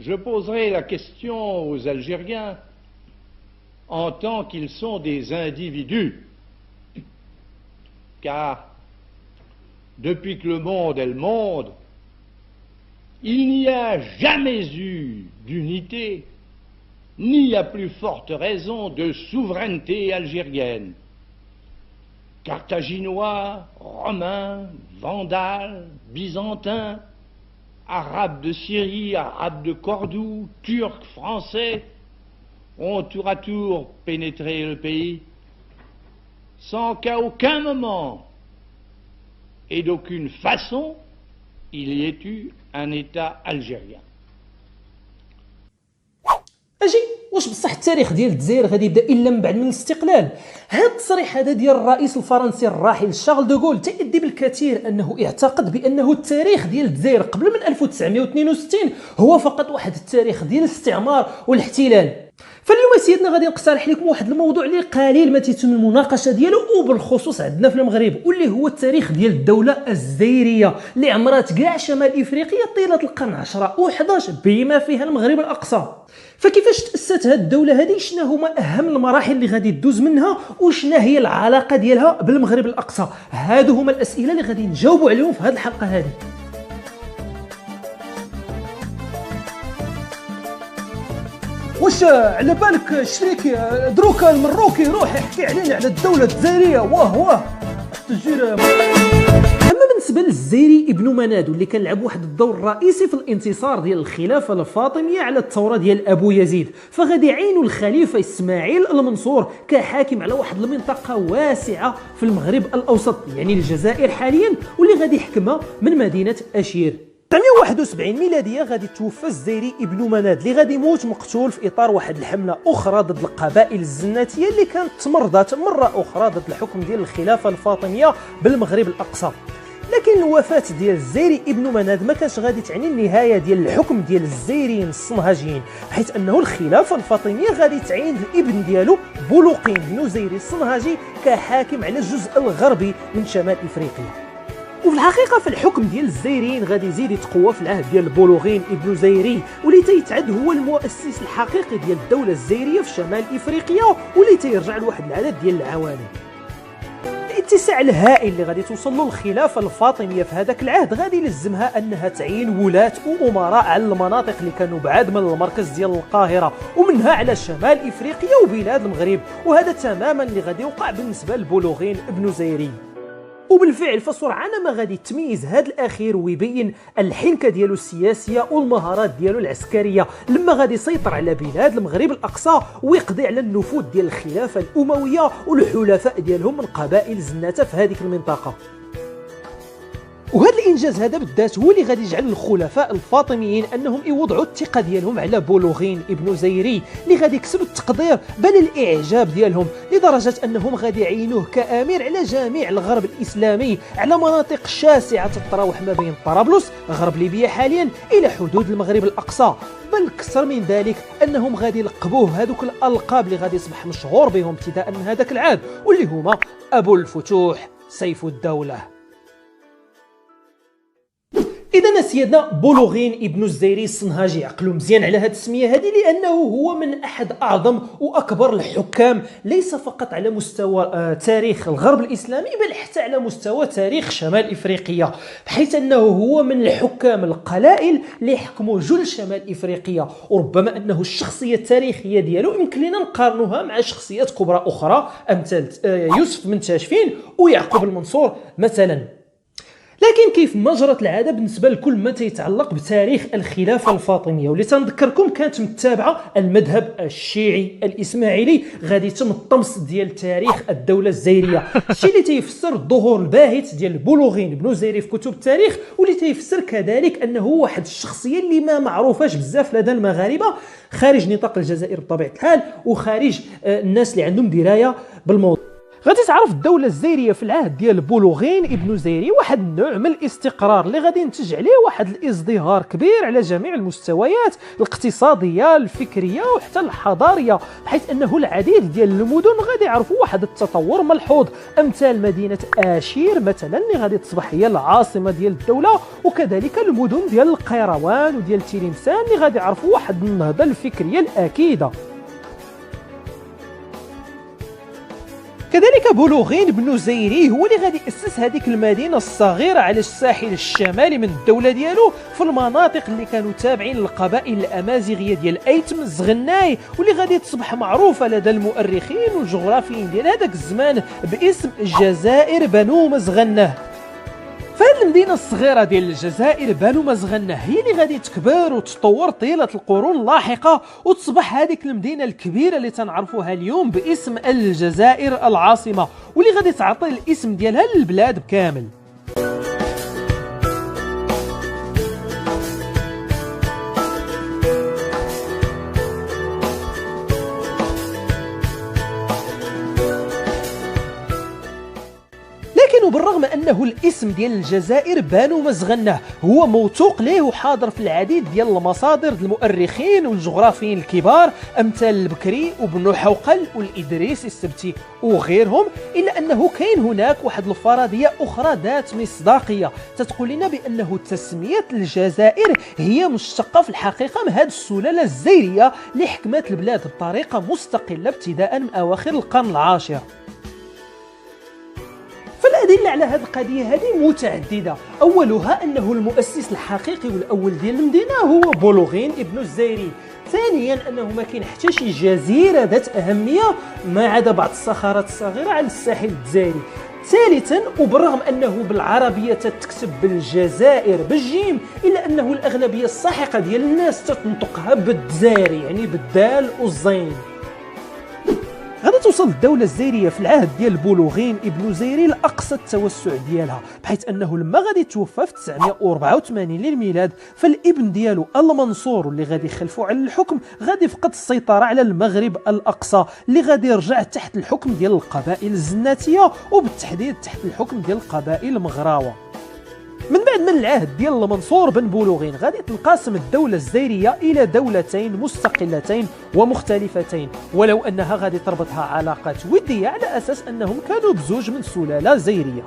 je poserai la question aux Algériens en tant qu'ils sont des individus, car depuis que le monde est le monde, il n'y a jamais eu d'unité, ni à plus forte raison de souveraineté algérienne. Carthaginois, Romains, Vandales, Byzantins, Arabes de Syrie, Arabes de Cordoue, Turcs, Français, ont tour à tour pénétré le pays sans qu'à aucun moment et d'aucune façon il y ait eu un État algérien. اجي واش بصح التاريخ ديال الجزائر غادي يبدا الا من بعد من الاستقلال؟ هذا التصريح هذا ديال الرئيس الفرنسي الراحل شارل دوغول تأدي بالكثير انه اعتقد بانه التاريخ ديال الجزائر قبل من 1962 هو فقط واحد التاريخ ديال الاستعمار والاحتلال. فاليوم سيدنا غادي نقترح لكم واحد الموضوع اللي قليل ما تيتم المناقشه ديالو وبالخصوص عندنا في المغرب، واللي هو التاريخ ديال الدوله الجزائريه اللي عمرات كاع شمال افريقيا طيله القرن 10 و11 بما فيها المغرب الاقصى. فكيفاش تاسست هذه الدوله هذه؟ شنو هما اهم المراحل اللي غادي تدوز منها؟ وشنو هي العلاقه ديالها بالمغرب الاقصى؟ هادو هما الاسئله اللي غادي نجاوبوا عليهم في هذه الحلقه هذه. واش على بالك الشريك دروكا المروكي يروح يحكي علينا على الدوله الجزائريه؟ واه تجير. اما بالنسبه للجزائري ابن مناد اللي كان لعب واحد الدور رئيسي في الانتصار ديال الخلافه الفاطميه على الثوره ديال ابو يزيد، فغادي يعينوا الخليفه اسماعيل المنصور كحاكم على واحد المنطقه واسعه في المغرب الاوسط، يعني الجزائر حاليا، واللي غادي يحكمها من مدينه اشير. 971 ميلاديه غادي توفى الجزائري ابن مناد اللي غادي يموت مقتول في اطار واحد الحمله اخرى ضد القبائل الزناتيه اللي كانت تمرضات مره اخرى ضد الحكم ديال الخلافه الفاطميه بالمغرب الاقصى. لكن الوفاه ديال الجزائري ابن مناد ما كانش غادي تعني النهايه ديال الحكم ديال الجزائريين الصنهاجيين، حيث انه الخلافه الفاطميه غادي تعين الابن ديالو بولقين بن زيري الصنهاجي كحاكم على الجزء الغربي من شمال افريقيا. وفي الحقيقه في الحكم ديال الجزائريين غادي يزيد يتقوى في العهد ديال بولغين ابن زيري، واللي تيتعد هو المؤسس الحقيقي ديال الدوله الجزائريه في شمال افريقيا، واللي تيرجع لواحد العدد ديال العوامل. الاتساع الهائل اللي غادي توصل له الخلافه الفاطميه في هذاك العهد غادي يلزمها انها تعين ولاة وامراء على المناطق اللي كانوا بعاد من المركز ديال القاهره، ومنها على شمال افريقيا وبلاد المغرب، وهذا تماما اللي غادي يوقع بالنسبه لبولغين ابن زيري. وبالفعل فسرعان ما غادي تميز هذا الاخير ويبين الحنكه ديالو السياسيه والمهارات ديالو العسكريه لما غادي يسيطر على بلاد المغرب الاقصى ويقضي على النفوذ ديال الخلافه الامويه والحلفاء ديالهم من قبائل زناتة في هذيك المنطقه. وهذا الانجاز هذا بالذات هو اللي غادي يجعل الخلفاء الفاطميين انهم يوضعوا الثقه ديالهم على بولغين ابن زيري اللي غادي يكسب التقدير بل الاعجاب ديالهم، لدرجه انهم غادي يعينوه كامير على جميع الغرب الاسلامي على مناطق شاسعه تتراوح ما بين طرابلس غرب ليبيا حاليا الى حدود المغرب الاقصى. بل اكثر من ذلك انهم غادي يلقبوه هذوك الالقاب اللي غادي يصبح مشهور بهم ابتداء من هذاك العهد، واللي هما ابو الفتوح سيف الدوله. إذا سيدنا بولغين ابن الزيري الصنهاجي عقلوا مزيان على هذه التسمية هذه، لأنه هو من أحد أعظم وأكبر الحكام ليس فقط على مستوى تاريخ الغرب الإسلامي بل حتى على مستوى تاريخ شمال إفريقيا، بحيث أنه هو من الحكام القلائل اللي حكموا جل شمال إفريقيا. وربما أنه الشخصية التاريخية ديالو يمكن لنا نقارنوها مع شخصيات كبرى أخرى أمثال يوسف بن تاشفين ويعقوب المنصور مثلا. لكن كيف ما جرت العاده بالنسبه لكل ما يتعلق بتاريخ الخلافه الفاطميه، واللي تنذكركم كانت متابعه المذهب الشيعي الاسماعيلي، غادي يتم الطمس ديال تاريخ الدوله الجزائريه، الشيء اللي تيفسر الظهور الباهت ديال بولغين بن زيري في كتب التاريخ، واللي تيفسر كذلك انه هو واحد الشخصيه اللي ما معروفاش بزاف لدى المغاربه خارج نطاق الجزائر بطبيعه الحال، وخارج الناس اللي عندهم درايه بالموضوع. غادي تعرف الدولة الزيرية في العهد ديال بولوغين ابن زيري واحد النوع من الاستقرار اللي غادي ينتج عليه واحد الازدهار كبير على جميع المستويات الاقتصادية الفكرية وحتى الحضارية، بحيث انه العديد ديال المدن غادي يعرفوا واحد التطور ملحوظ، امثال مدينة اشير مثلا اللي غادي تصبح هي العاصمة ديال الدولة، وكذلك المدن ديال القيروان وديال تلمسان اللي غادي يعرفوا واحد النهضة الفكرية الأكيدة. كذلك بولوغين بن زيري هو اللي غادي يأسس هذيك المدينة الصغيرة على الساحل الشمالي من الدولة ديالو في المناطق اللي كانوا تابعين للقبائل الأمازيغية ديال أيتم زغناي، واللي غادي تصبح معروفة لدى المؤرخين والجغرافيين ديال هذاك الزمان باسم الجزائر بنو مزغنه. فهاد المدينة الصغيرة ديال الجزائر بنو مزغنه هي اللي غادي تكبر وتطور طيلة القرون اللاحقة وتصبح هذيك المدينة الكبيرة اللي تنعرفوها اليوم باسم الجزائر العاصمة، واللي غادي تعطي الاسم ديالها للبلاد بكامل. وبالرغم أنه الاسم ديال الجزائر بنو مزغنه هو موثوق ليه وحاضر في العديد ديال المصادر المؤرخين والجغرافيين الكبار أمثال البكري وبن حوقل والإدريسي السبتي وغيرهم، إلا أنه كاين هناك واحد الفرضية أخرى ذات مصداقية تتقول لنا بأنه تسمية الجزائر هي مشتقة في الحقيقة من هذه السلالة الزيرية اللي حكمت البلاد بطريقة مستقلة ابتداء من أواخر القرن العاشر. فالأدلة على هذه القضية هذه متعددة، أولها أنه المؤسس الحقيقي والأول ديال المدينة هو بولوغين ابن الزيري، ثانيا أنه ما كاين حتى شي جزيرة ذات أهمية ما عدا بعض الصخرات الصغيرة على الساحل الجزائري، ثالثا وبالرغم أنه بالعربية تتكتب بالجزائر بالجيم إلا أنه الأغلبية الساحقة ديال الناس تتنطقها بالدزاري يعني بالدال والزين. غادي توصل الدولة الزيرية في العهد ديال بولوغين ابن زيري لأقصى التوسع ديالها، بحيث أنه لما غادي توفى في 984 للميلاد فالابن ديالو المنصور اللي غادي يخلفو على الحكم غادي يفقد السيطرة على المغرب الأقصى اللي غادي يرجع تحت الحكم ديال القبائل الزناتية وبالتحديد تحت الحكم ديال القبائل المغراوة. من بعد من العهد ديال المنصور بن بولوغين غادي تنقسم الدولة الزيرية إلى دولتين مستقلتين ومختلفتين، ولو أنها غادي تربطها علاقات ودية على أساس أنهم كانوا بزوج من سلالة زيرية.